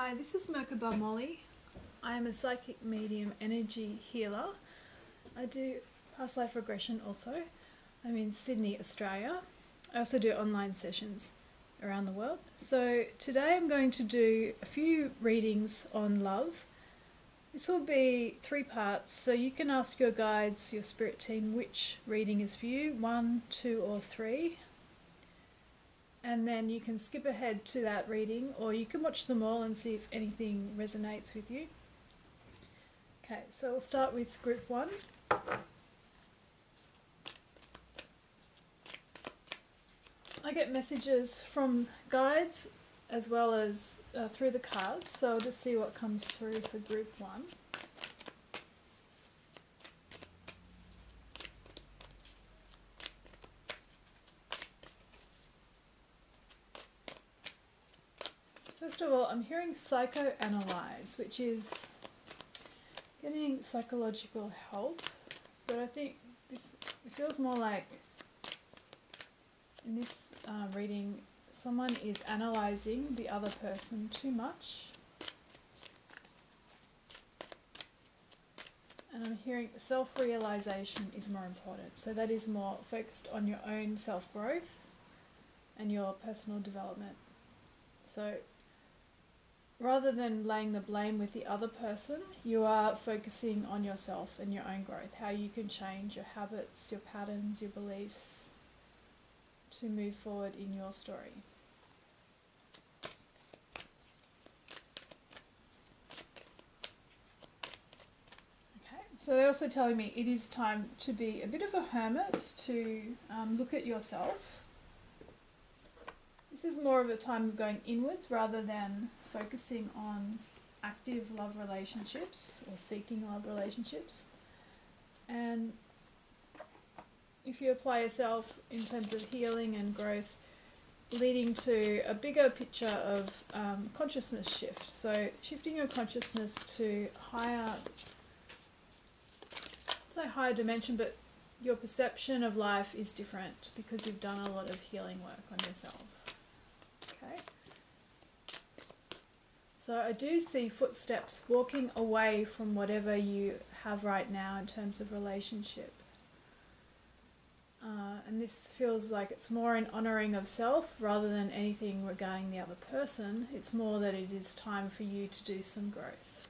Hi, this is Merkaba Molly. I am a psychic medium energy healer. I do past life regression also. I'm in Sydney, Australia. I also do online sessions around the world. So today I'm going to do a few readings on love. This will be 3 parts, so you can ask your guides, your spirit team, which reading is for you, 1, 2 or 3. And then you can skip ahead to that reading, or you can watch them all and see if anything resonates with you. Okay, so we'll start with group 1. I get messages from guides as well as through the cards, so I'll just see what comes through for group 1. First of all, I'm hearing psychoanalyze, which is getting psychological help, but I think it feels more like in this reading someone is analysing the other person too much. And I'm hearing self-realisation is more important, so that is more focused on your own self-growth and your personal development. So rather than laying the blame with the other person, you are focusing on yourself and your own growth, how you can change your habits, your patterns, your beliefs to move forward in your story. Okay, so they're also telling me it is time to be a bit of a hermit, to look at yourself. This is more of a time of going inwards rather than focusing on active love relationships or seeking love relationships. And if you apply yourself in terms of healing and growth, leading to a bigger picture of consciousness shift. So shifting your consciousness to higher dimension, but your perception of life is different because you've done a lot of healing work on yourself. Okay. So I do see footsteps walking away from whatever you have right now in terms of relationship. And this feels like it's more an honouring of self rather than anything regarding the other person. It's more that it is time for you to do some growth.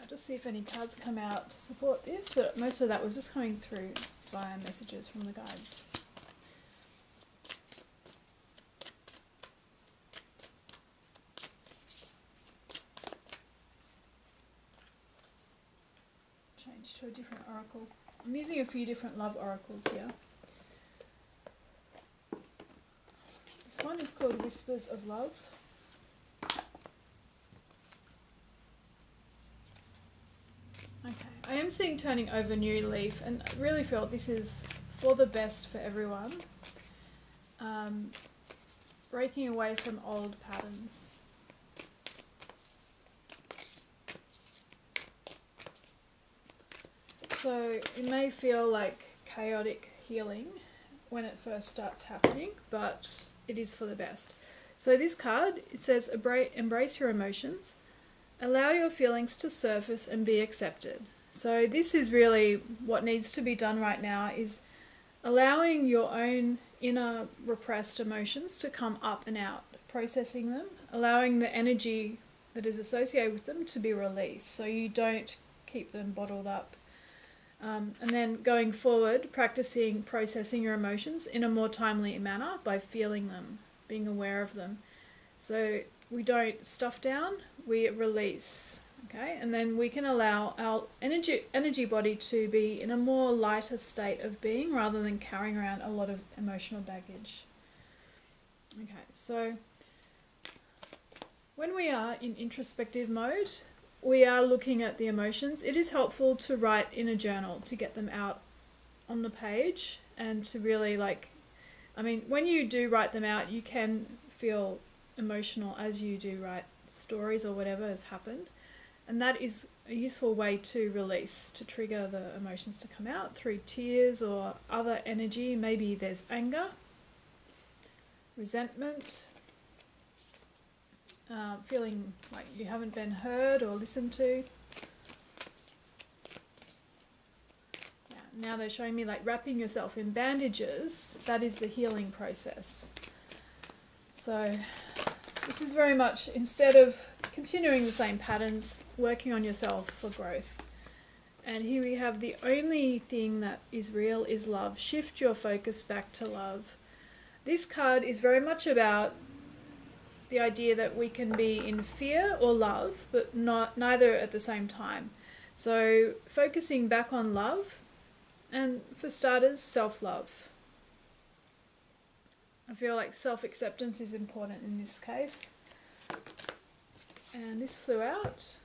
I'll just see if any cards come out to support this, but most of that was just coming through via messages from the guides. Change to a different oracle. I'm using a few different love oracles here. This one is called Whispers of Love. Okay, I am seeing turning over a new leaf, and I really feel this is for the best for everyone. Breaking away from old patterns. So it may feel like chaotic healing when it first starts happening, but it is for the best. So this card, it says, embrace your emotions, allow your feelings to surface and be accepted. So this is really what needs to be done right now, is allowing your own inner repressed emotions to come up and out, processing them, allowing the energy that is associated with them to be released so you don't keep them bottled up. And then going forward, practicing processing your emotions in a more timely manner by feeling them, being aware of them. So we don't stuff down, we release, okay? And then we can allow our energy body to be in a more lighter state of being rather than carrying around a lot of emotional baggage. Okay, so when we are in introspective mode, we are looking at the emotions. It is helpful to write in a journal to get them out on the page and to really when you do write them out, you can feel emotional as you do write stories or whatever has happened. And that is a useful way to release, to trigger the emotions to come out through tears or other energy. Maybe there's anger, resentment, feeling like you haven't been heard or listened to. Now they're showing me like wrapping yourself in bandages. That is the healing process. So this is very much, instead of continuing the same patterns, working on yourself for growth. And here we have the only thing that is real is love. Shift your focus back to love. This card is very much about the idea that we can be in fear or love, but neither at the same time. So focusing back on love, and for starters, self-love. I feel like self-acceptance is important in this case. And this flew out.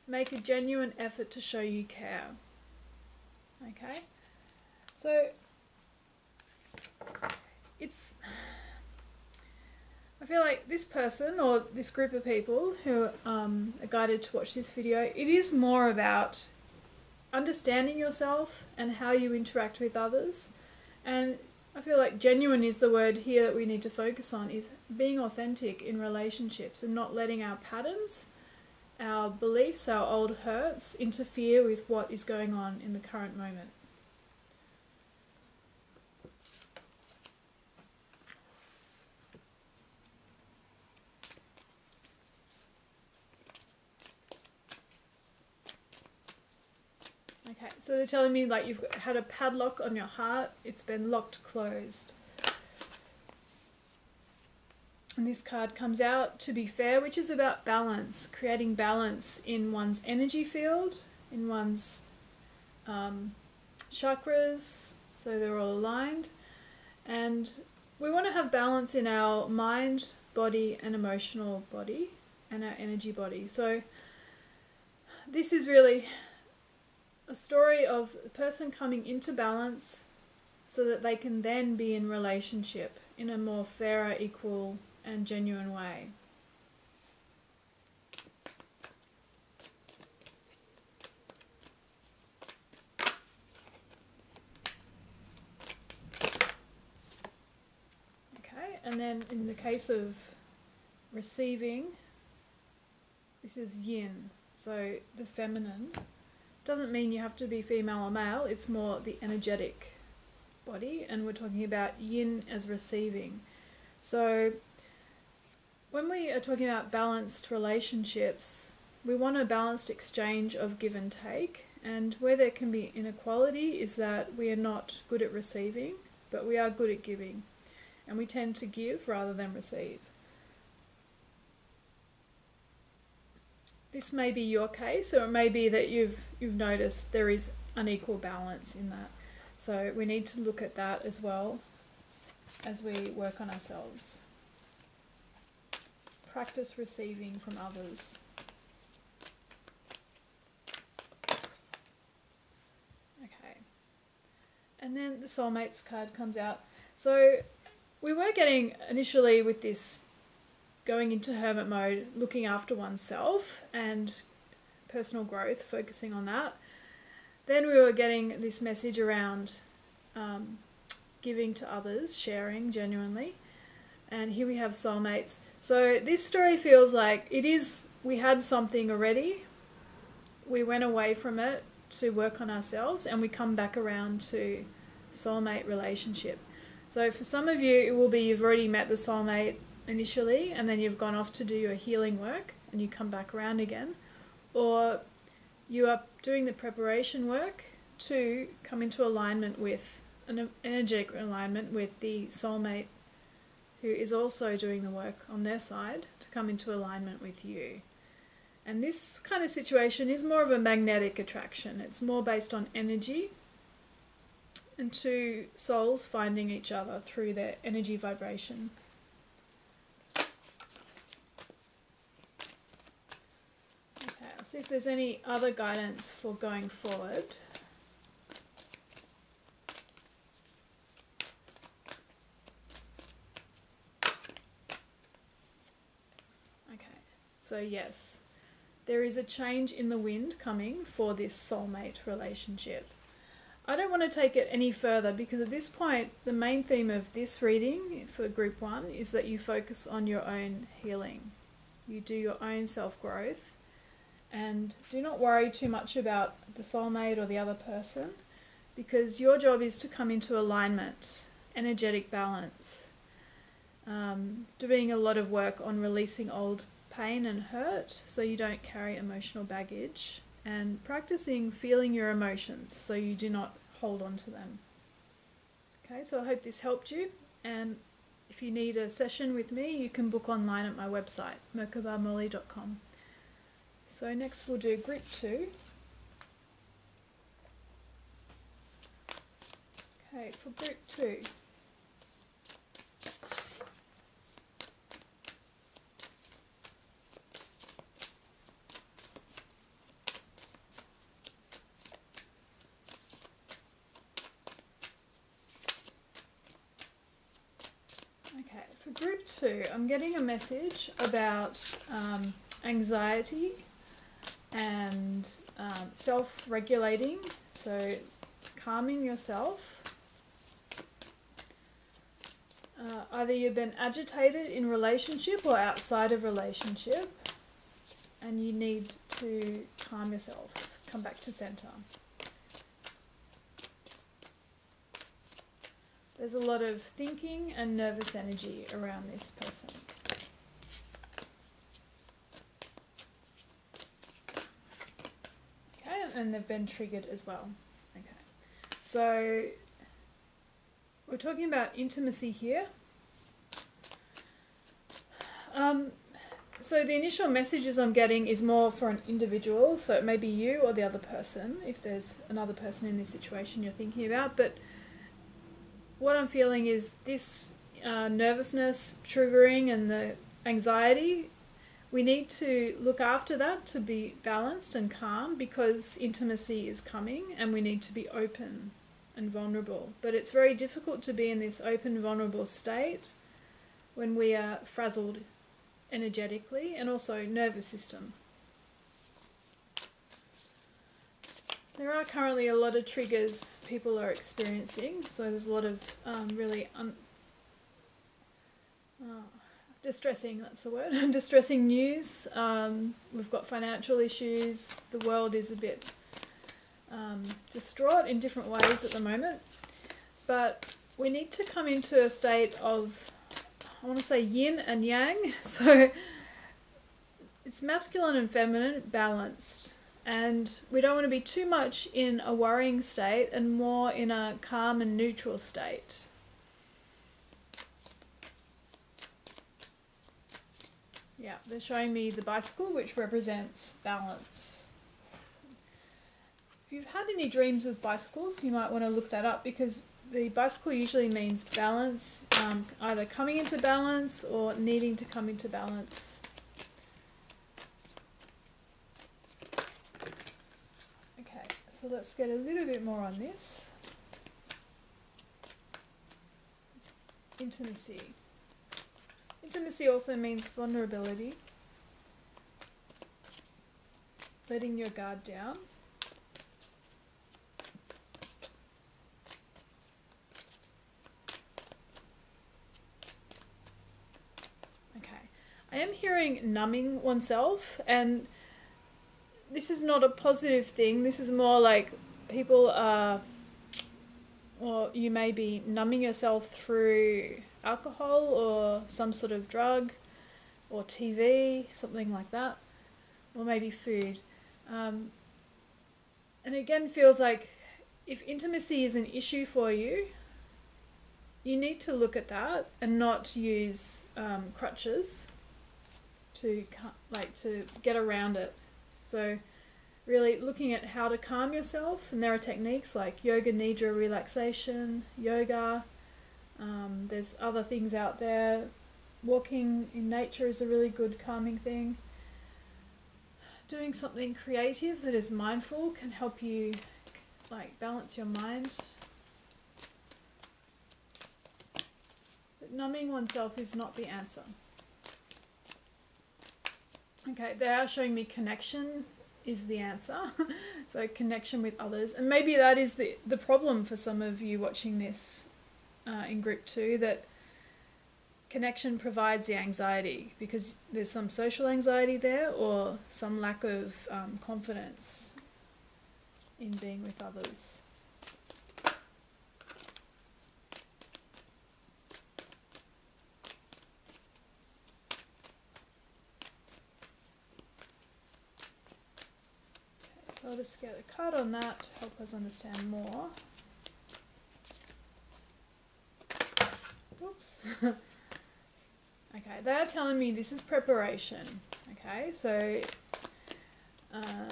Make a genuine effort to show you care. Okay? So, I feel like this person or this group of people who are guided to watch this video, it is more about understanding yourself and how you interact with others. And I feel like genuine is the word here that we need to focus on, is being authentic in relationships and not letting our patterns, our beliefs, our old hurts interfere with what is going on in the current moment. Okay, so they're telling me like you've had a padlock on your heart, it's been locked closed. And this card comes out to be fair, which is about balance, creating balance in one's energy field, in one's chakras, so they're all aligned. And we want to have balance in our mind, body, and emotional body, and our energy body. So this is really a story of a person coming into balance so that they can then be in relationship in a more fairer, equal, and genuine way. Okay, and then in the case of receiving, this is yin, so the feminine. Doesn't mean you have to be female or male, it's more the energetic body, and we're talking about yin as receiving. So when we are talking about balanced relationships, we want a balanced exchange of give and take, and where there can be inequality is that we are not good at receiving, but we are good at giving, and we tend to give rather than receive. This may be your case, or it may be that you've noticed there is unequal balance in that. So we need to look at that as well as we work on ourselves. Practice receiving from others. Okay. And then the soulmates card comes out. So we were getting initially with this going into hermit mode, looking after oneself and personal growth, focusing on that. Then we were getting this message around giving to others, sharing genuinely. And here we have soulmates. So this story feels like we had something already, we went away from it to work on ourselves, and we come back around to soulmate relationship. So for some of you, it will be you've already met the soulmate initially, and then you've gone off to do your healing work, and you come back around again. Or you are doing the preparation work to come into alignment with, an energetic alignment with the soulmate who is also doing the work on their side to come into alignment with you. And this kind of situation is more of a magnetic attraction. It's more based on energy and two souls finding each other through their energy vibration. Okay, I'll see if there's any other guidance for going forward. Okay, so yes, there is a change in the wind coming for this soulmate relationship. I don't want to take it any further because at this point, the main theme of this reading for group 1 is that you focus on your own healing. You do your own self-growth and do not worry too much about the soulmate or the other person, because your job is to come into alignment, energetic balance, doing a lot of work on releasing old pain and hurt so you don't carry emotional baggage, and practicing feeling your emotions so you do not hold on to them. Okay, so I hope this helped you, and if you need a session with me, you can book online at my website, merkabamolly.com. So next we'll do group 2. Okay, for group 2. For group 2, I'm getting a message about anxiety and self-regulating, so calming yourself. Either you've been agitated in relationship or outside of relationship, and you need to calm yourself, come back to center. There's a lot of thinking and nervous energy around this person. Okay, and they've been triggered as well. Okay, so we're talking about intimacy here. So the initial messages I'm getting is more for an individual, so it may be you or the other person, if there's another person in this situation you're thinking about, but what I'm feeling is this nervousness triggering and the anxiety, we need to look after that to be balanced and calm, because intimacy is coming and we need to be open and vulnerable. But it's very difficult to be in this open, vulnerable state when we are frazzled energetically and also nervous system. There are currently a lot of triggers people are experiencing, so there's a lot of really distressing, that's the word, distressing news. We've got financial issues, the world is a bit distraught in different ways at the moment, but we need to come into a state of, I want to say yin and yang, so it's masculine and feminine, balanced. And we don't want to be too much in a worrying state and more in a calm and neutral state. Yeah, they're showing me the bicycle, which represents balance. If you've had any dreams with bicycles, you might want to look that up, because the bicycle usually means balance, either coming into balance or needing to come into balance. So let's get a little bit more on this. Intimacy. Intimacy also means vulnerability. Letting your guard down. Okay. I am hearing numbing oneself, and this is not a positive thing. This is more like people are, or you may be numbing yourself through alcohol or some sort of drug or TV, something like that, or maybe food. And again, feels like if intimacy is an issue for you, you need to look at that and not use crutches to get around it. So really looking at how to calm yourself, and there are techniques like yoga nidra relaxation, yoga, there's other things out there. Walking in nature is a really good calming thing. Doing something creative that is mindful can help you balance your mind. But numbing oneself is not the answer. Okay, they are showing me connection is the answer. So connection with others. And maybe that is the problem for some of you watching this in group 2, that connection provides the anxiety because there's some social anxiety there or some lack of confidence in being with others. So I'll just get a card on that to help us understand more. Oops. Okay, they are telling me this is preparation. Okay, so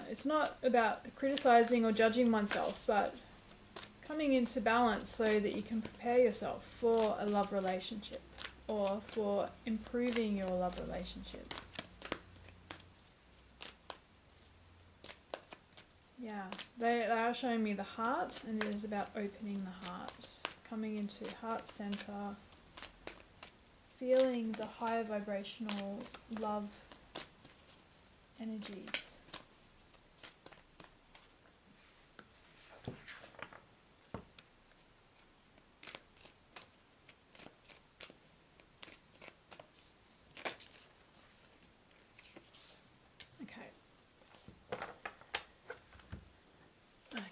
it's not about criticizing or judging oneself, but coming into balance so that you can prepare yourself for a love relationship or for improving your love relationship. Yeah, they are showing me the heart, and it is about opening the heart, coming into heart center, feeling the higher vibrational love energies.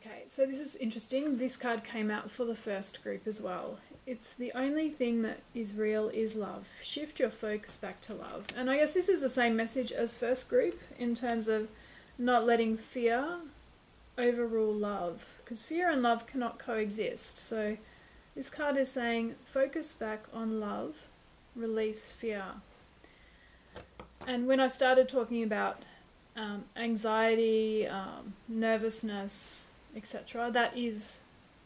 Okay, so this is interesting. This card came out for the first group as well. It's the only thing that is real is love. Shift your focus back to love. And I guess this is the same message as first group in terms of not letting fear overrule love, because fear and love cannot coexist. So this card is saying focus back on love, release fear. And when I started talking about anxiety, nervousness, etc., that is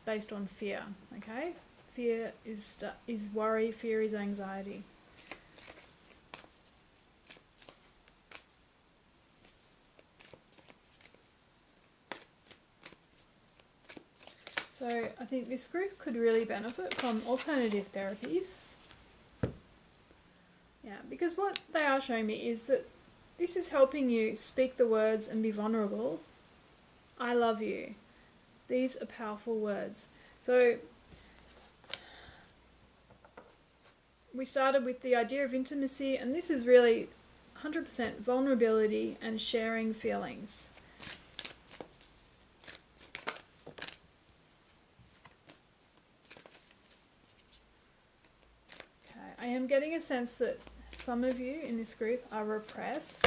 based on fear. Okay, fear is worry, fear is anxiety. So I think this group could really benefit from alternative therapies. Yeah, because what they are showing me is that this is helping you speak the words and be vulnerable. I love you. These are powerful words. So we started with the idea of intimacy, and this is really 100% vulnerability and sharing feelings. Okay, I am getting a sense that some of you in this group are repressed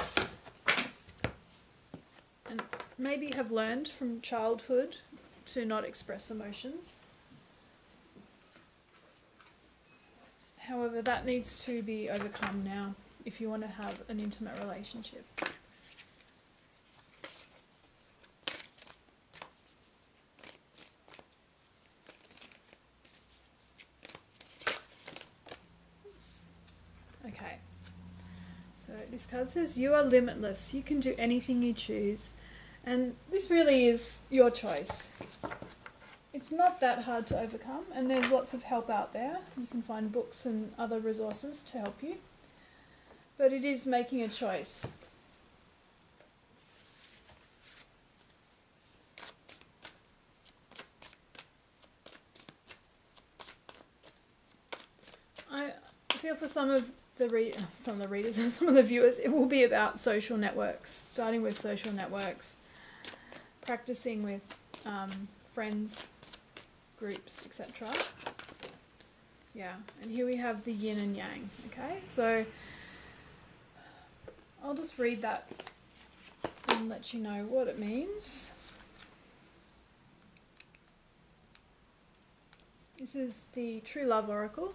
and maybe have learned from childhood to not express emotions. However, that needs to be overcome now if you want to have an intimate relationship. Oops. Okay. So this card says you are limitless. You can do anything you choose. And this really is your choice. It's not that hard to overcome, and there's lots of help out there. You can find books and other resources to help you. But it is making a choice. I feel for some of the readers and some of the viewers, it will be about social networks, starting with social networks, practicing with friends, groups, etc. Yeah, and here we have the yin and yang. Okay, so I'll just read that and let you know what it means. This is the True Love Oracle.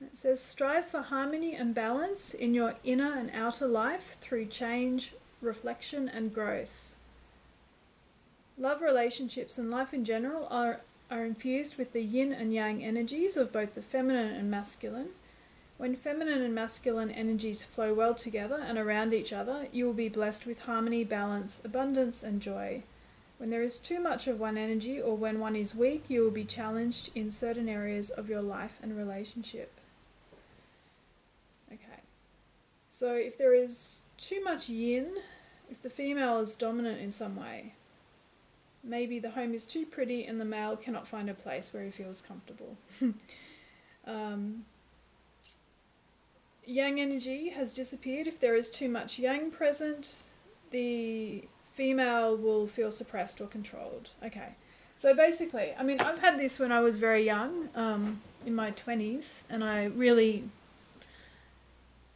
It says, strive for harmony and balance in your inner and outer life through change, reflection, and growth. Love relationships and life in general are infused with the yin and yang energies of both the feminine and masculine. When feminine and masculine energies flow well together and around each other, you will be blessed with harmony, balance, abundance, and joy. When there is too much of one energy or when one is weak, you will be challenged in certain areas of your life and relationship. Okay. So if there is too much yin, if the female is dominant in some way, maybe the home is too pretty and the male cannot find a place where he feels comfortable. Yang energy has disappeared. If there is too much yang present, the female will feel suppressed or controlled. Okay, so basically, I mean, I've had this when I was very young, in my 20s, and I really,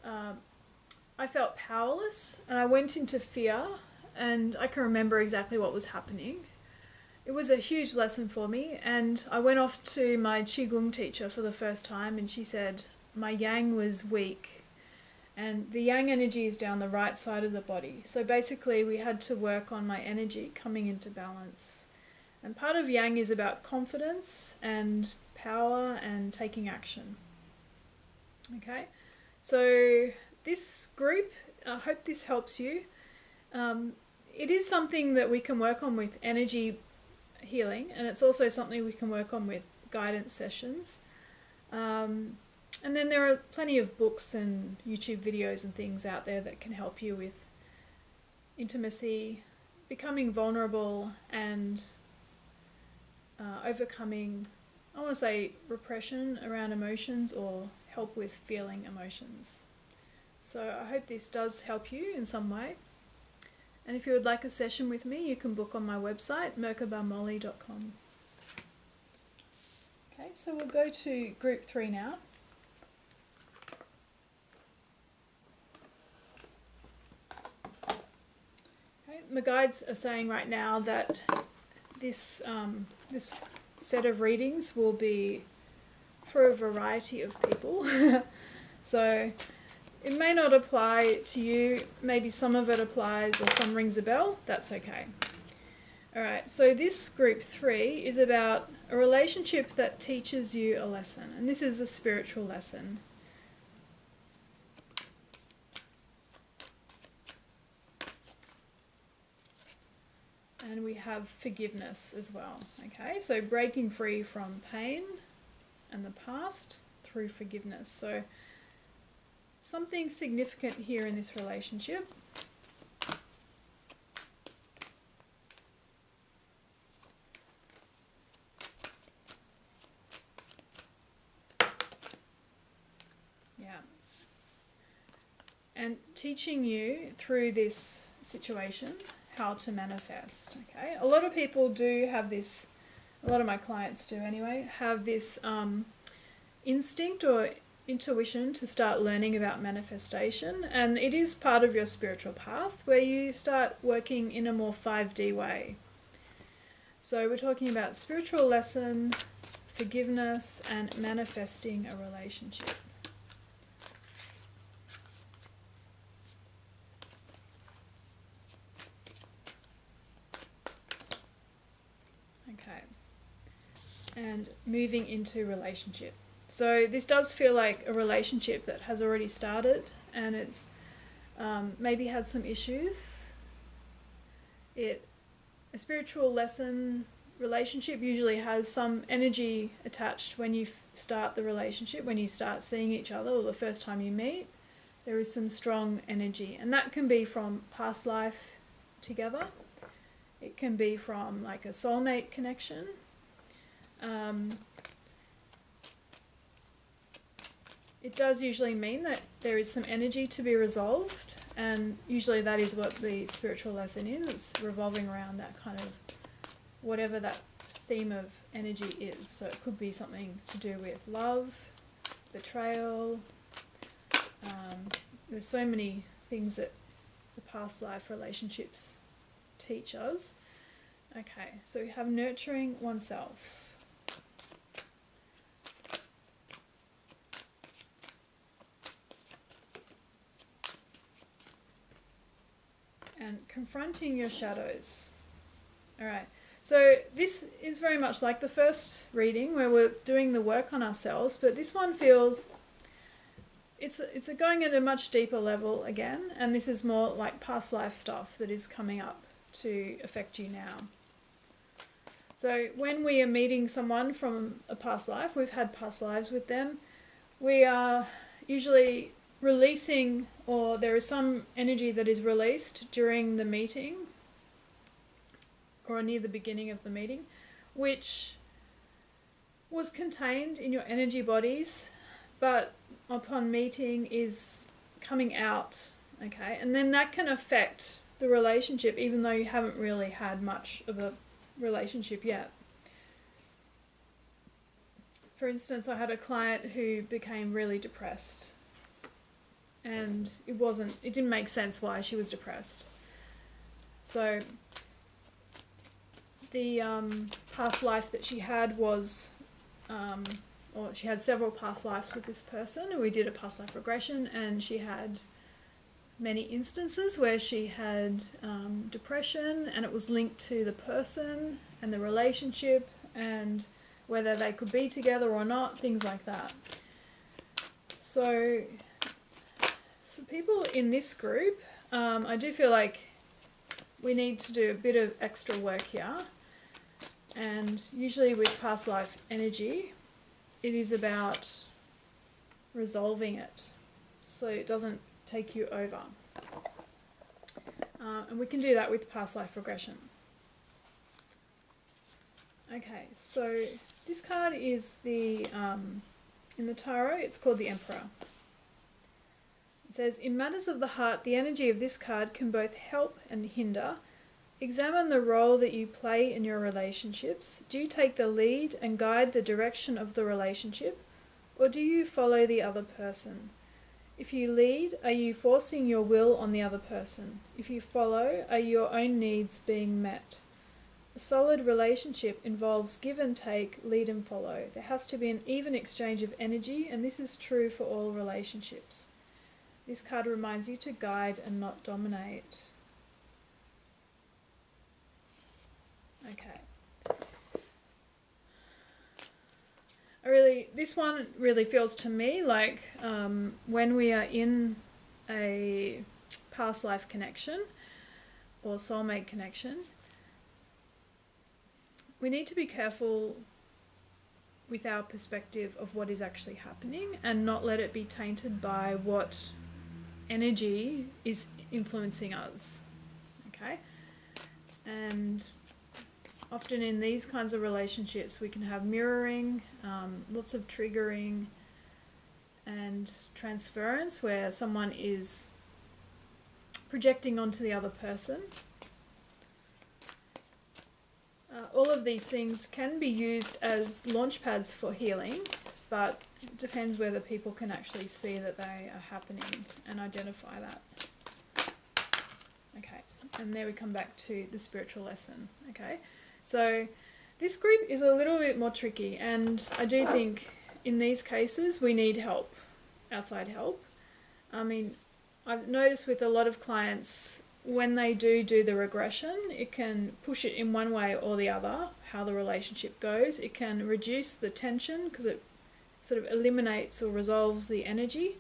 I felt powerless, and I went into fear, and I can remember exactly what was happening. It was a huge lesson for me, and I went off to my Qigong teacher for the first time, and she said my yang was weak, and the yang energy is down the right side of the body. So basically we had to work on my energy coming into balance. And part of yang is about confidence and power and taking action. Okay, so this group, I hope this helps you. It is something that we can work on with energy healing, and it's also something we can work on with guidance sessions. And then there are plenty of books and YouTube videos and things out there that can help you with intimacy, becoming vulnerable, and overcoming, I want to say, repression around emotions, or help with feeling emotions. So I hope this does help you in some way. And if you would like a session with me, you can book on my website, merkabamolly.com. Okay, so we'll go to group 3 now. Okay, my guides are saying right now that this set of readings will be for a variety of people. So it may not apply to you, maybe some of it applies or some rings a bell, that's okay. Alright, so this group 3 is about a relationship that teaches you a lesson, and this is a spiritual lesson. And we have forgiveness as well, okay? So breaking free from pain and the past through forgiveness. So something significant here in this relationship. Yeah. And teaching you through this situation how to manifest, okay? A lot of people do have this, a lot of my clients do anyway, have this instinct or intuition to start learning about manifestation, and it is part of your spiritual path where you start working in a more 5D way. So we're talking about spiritual lesson, forgiveness, and manifesting a relationship. Okay, and moving into relationship. So this does feel like a relationship that has already started, and it's maybe had some issues. A spiritual lesson relationship usually has some energy attached when you start the relationship, when you start seeing each other, or the first time you meet. There is some strong energy, and that can be from past life together. It can be from like a soulmate connection. It does usually mean that there is some energy to be resolved, and usually that is what the spiritual lesson is. It's revolving around that kind of, whatever that theme of energy is. So it could be something to do with love, betrayal. There's so many things that the past life relationships teach us. Okay, so we have nurturing oneself. And confronting your shadows. Alright, so this is very much like the first reading where we're doing the work on ourselves, but this one feels, it's going at a much deeper level again, and this is more like past life stuff that is coming up to affect you now. So when we are meeting someone from a past life, we've had past lives with them, we are usually releasing or there is some energy that is released during the meeting or near the beginning of the meeting, which was contained in your energy bodies, but upon meeting is coming out, okay? And then that can affect the relationship, even though you haven't really had much of a relationship yet. For instance, I had a client who became really depressed, and it didn't make sense why she was depressed. So the past life that she had was, or she had several past lives with this person, and we did a past life regression, and she had many instances where she had depression, and it was linked to the person and the relationship and whether they could be together or not, things like that. So for people in this group, I do feel like we need to do a bit of extra work here. And usually with past life energy, it is about resolving it so it doesn't take you over. And we can do that with past life regression. Okay, so this card is the, in the tarot, it's called the Emperor. It says, in matters of the heart, the energy of this card can both help and hinder. Examine the role that you play in your relationships. Do you take the lead and guide the direction of the relationship, or do you follow the other person? If you lead, are you forcing your will on the other person? If you follow, are your own needs being met? A solid relationship involves give and take, lead and follow. There has to be an even exchange of energy, and this is true for all relationships. This card reminds you to guide and not dominate. Okay. This one really feels to me like when we are in a past life connection or soulmate connection, we need to be careful with our perspective of what is actually happening and not let it be tainted by what energy is influencing us. Okay? And often in these kinds of relationships we can have mirroring, lots of triggering and transference where someone is projecting onto the other person. All of these things can be used as launch pads for healing, but it depends whether people can actually see that they are happening and identify that. Okay, and there we come back to the spiritual lesson. Okay, so this group is a little bit more tricky, and I do think in these cases we need help, outside help. I mean, I've noticed with a lot of clients, when they do the regression, it can push it in one way or the other, how the relationship goes. It can reduce the tension because it sort of eliminates or resolves the energy.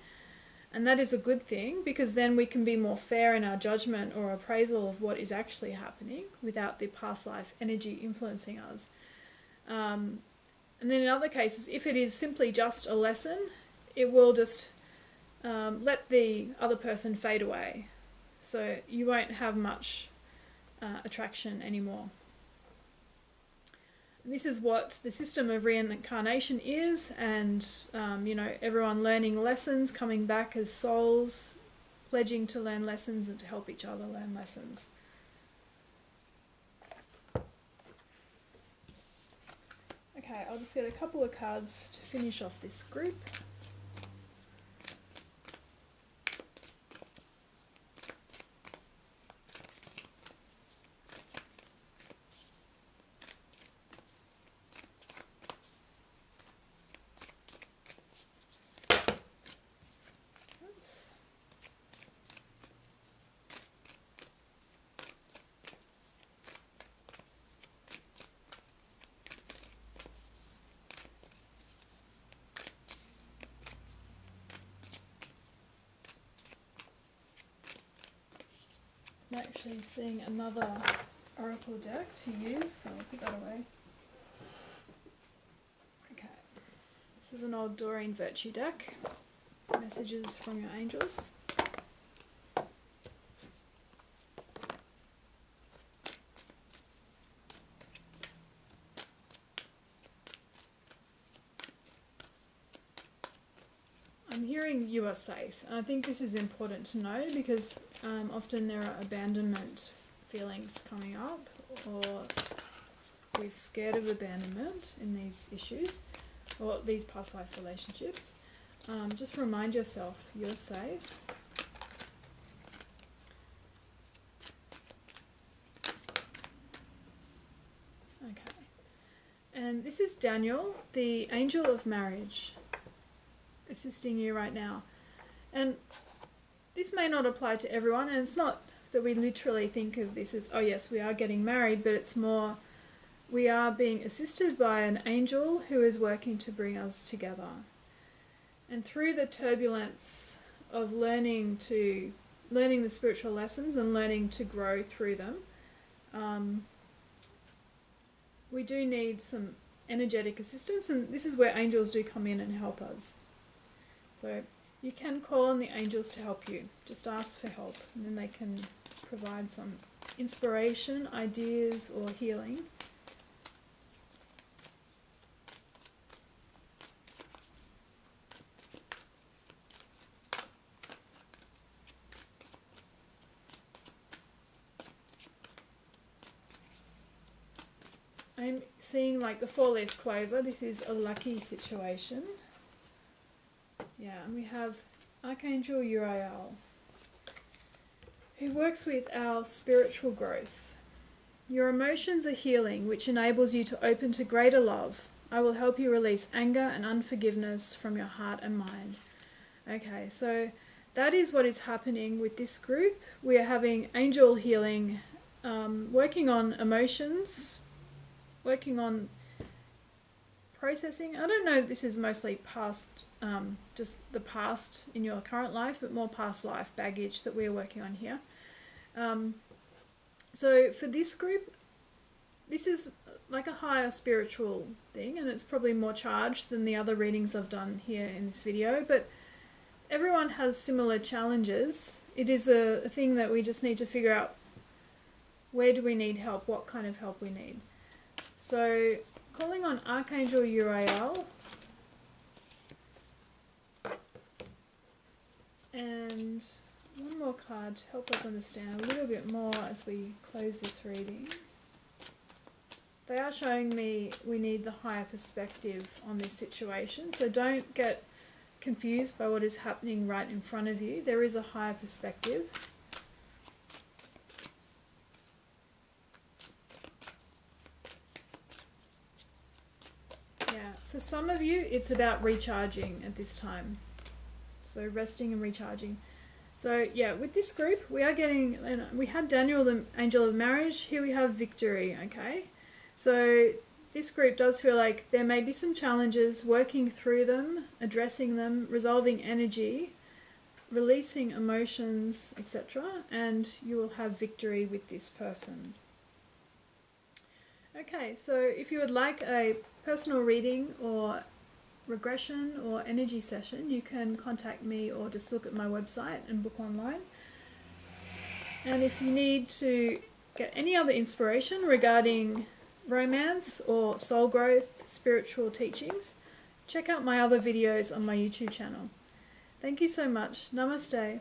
And that is a good thing, because then we can be more fair in our judgment or appraisal of what is actually happening without the past life energy influencing us. And then in other cases, if it is simply just a lesson, it will just let the other person fade away. So you won't have much attraction anymore. And this is what the system of reincarnation is, and you know, everyone learning lessons, coming back as souls, pledging to learn lessons and to help each other learn lessons. Okay, I'll just get a couple of cards to finish off this group. I'm actually seeing another oracle deck to use, so I'll put that away. Okay, this is an old Doreen Virtue deck. Messages from your angels. I'm hearing you are safe. And I think this is important to know because often there are abandonment feelings coming up, or we're scared of abandonment in these issues or these past life relationships. Just remind yourself you're safe. Okay. And this is Daniel, the angel of marriage, assisting you right now. And this may not apply to everyone, and it's not that we literally think of this as, oh yes, we are getting married, but it's more we are being assisted by an angel who is working to bring us together. And through the turbulence of learning the spiritual lessons and learning to grow through them, we do need some energetic assistance, and this is where angels do come in and help us. So you can call on the angels to help you. Just ask for help, and then they can provide some inspiration, ideas, or healing. I'm seeing like the 4-leaf clover. This is a lucky situation. Yeah, and we have Archangel Uriel, who works with our spiritual growth. Your emotions are healing, which enables you to open to greater love. I will help you release anger and unforgiveness from your heart and mind. Okay, so that is what is happening with this group. We are having angel healing, working on emotions, working on processing. I don't know if this is mostly past, just the past in your current life, but more past life baggage that we're working on here. So for this group, this is like a higher spiritual thing, and it's probably more charged than the other readings I've done here in this video, but everyone has similar challenges. It is a thing that we just need to figure out, where do we need help, what kind of help we need. So calling on Archangel Uriel, and one more card to help us understand a little bit more as we close this reading. They are showing me we need the higher perspective on this situation, so don't get confused by what is happening right in front of you. There is a higher perspective. Yeah, for some of you it's about recharging at this time. So resting and recharging. So yeah, with this group we are getting, we had Daniel the angel of marriage, here we have victory, okay? So this group does feel like there may be some challenges, working through them, addressing them, resolving energy, releasing emotions, etc. And you will have victory with this person. Okay, so if you would like a personal reading or regression or energy session, you can contact me or just look at my website and book online. And if you need to get any other inspiration regarding romance or soul growth, spiritual teachings, check out my other videos on my YouTube channel. Thank you so much. Namaste.